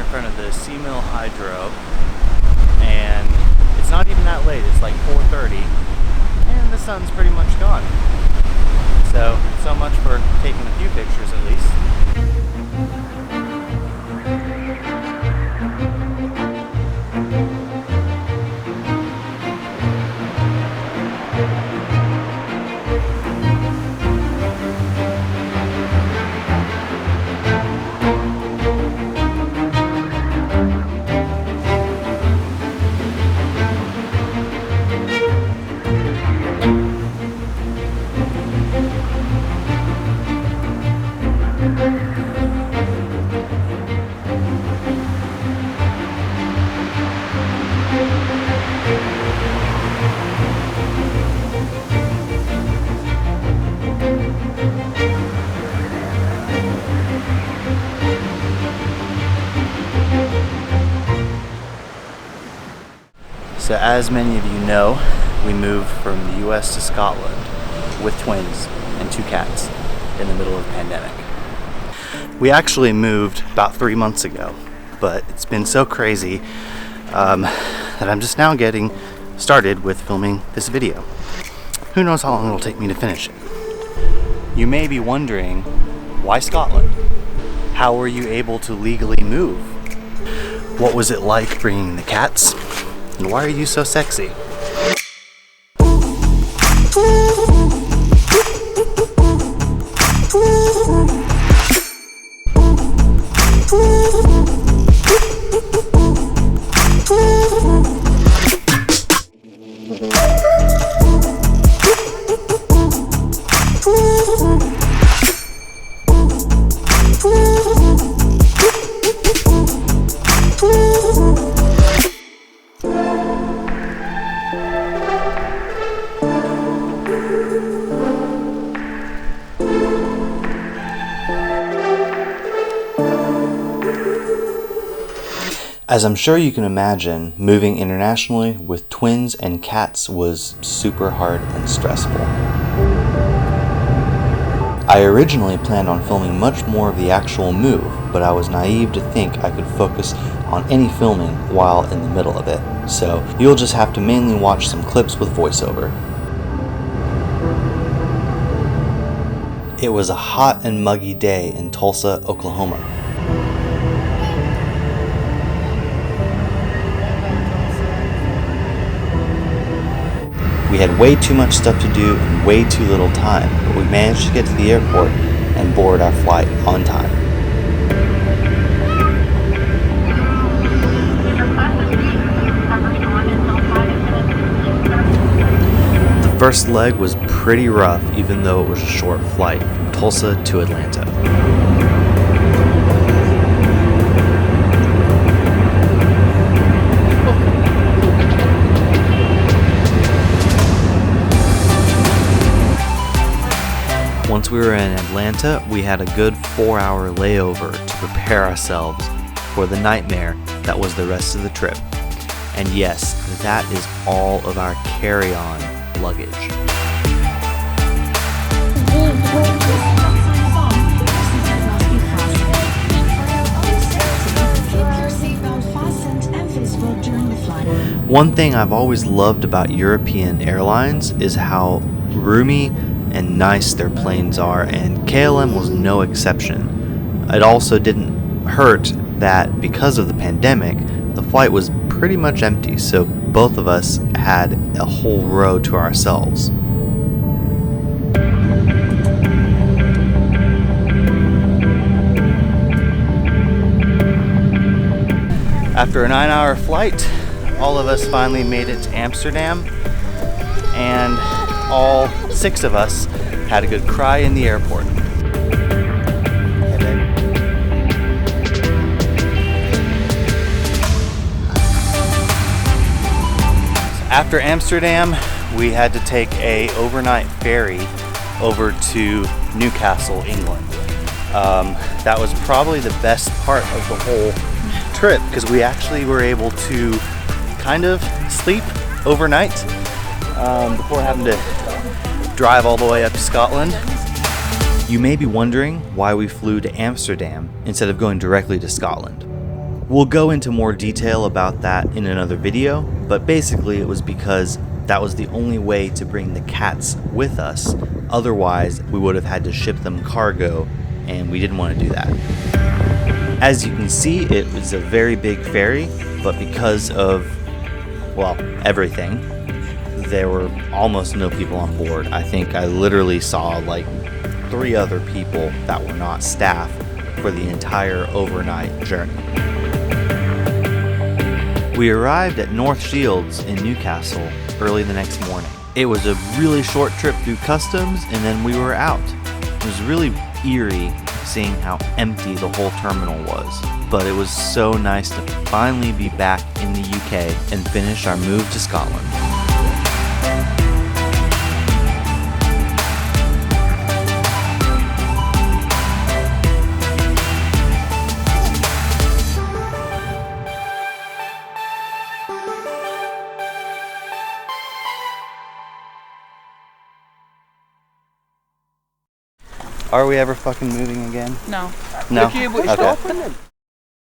in front of the Seamill Hydro, and it's not even that late. It's like 4:30, and the sun's pretty much gone. So much for taking a few pictures at least. So as many of you know, we moved from the US to Scotland with twins and 2 cats in the middle of the pandemic. We actually moved about 3 months ago, but it's been so crazy that I'm just now getting started with filming this video. Who knows how long it'll take me to finish it. You may be wondering, why Scotland? How were you able to legally move? What was it like bringing the cats? And why are you so sexy? As I'm sure you can imagine, moving internationally with twins and cats was super hard and stressful. I originally planned on filming much more of the actual move, but I was naive to think I could focus on any filming while in the middle of it, so you'll just have to mainly watch some clips with voiceover. It was a hot and muggy day in Tulsa, Oklahoma. We had way too much stuff to do and way too little time, but we managed to get to the airport and board our flight on time. The first leg was pretty rough, even though it was a short flight from Tulsa to Atlanta. Once we were in Atlanta, we had a good 4-hour layover to prepare ourselves for the nightmare that was the rest of the trip. And yes, that is all of our carry-on luggage. One thing I've always loved about European airlines is how roomy and nice their planes are, and KLM was no exception. It also didn't hurt that because of the pandemic, the flight was pretty much empty, so both of us had a whole row to ourselves. After a 9-hour flight, all of us finally made it to Amsterdam, and all 6 of us had a good cry in the airport. After Amsterdam, we had to take a overnight ferry over to Newcastle, England. That was probably the best part of the whole trip because we actually were able to kind of sleep overnight before having to drive all the way up to Scotland. You may be wondering why we flew to Amsterdam instead of going directly to Scotland. We'll go into more detail about that in another video, but basically it was because that was the only way to bring the cats with us. Otherwise, we would have had to ship them cargo, and we didn't want to do that. As you can see, it was a very big ferry, but because of, well, everything, there were almost no people on board. I think I literally saw like 3 other people that were not staff for the entire overnight journey. We arrived at North Shields in Newcastle early the next morning. It was a really short trip through customs and then we were out. It was really eerie seeing how empty the whole terminal was, but it was so nice to finally be back in the UK and finish our move to Scotland. Are we ever fucking moving again? No. No? Okay, but Okay.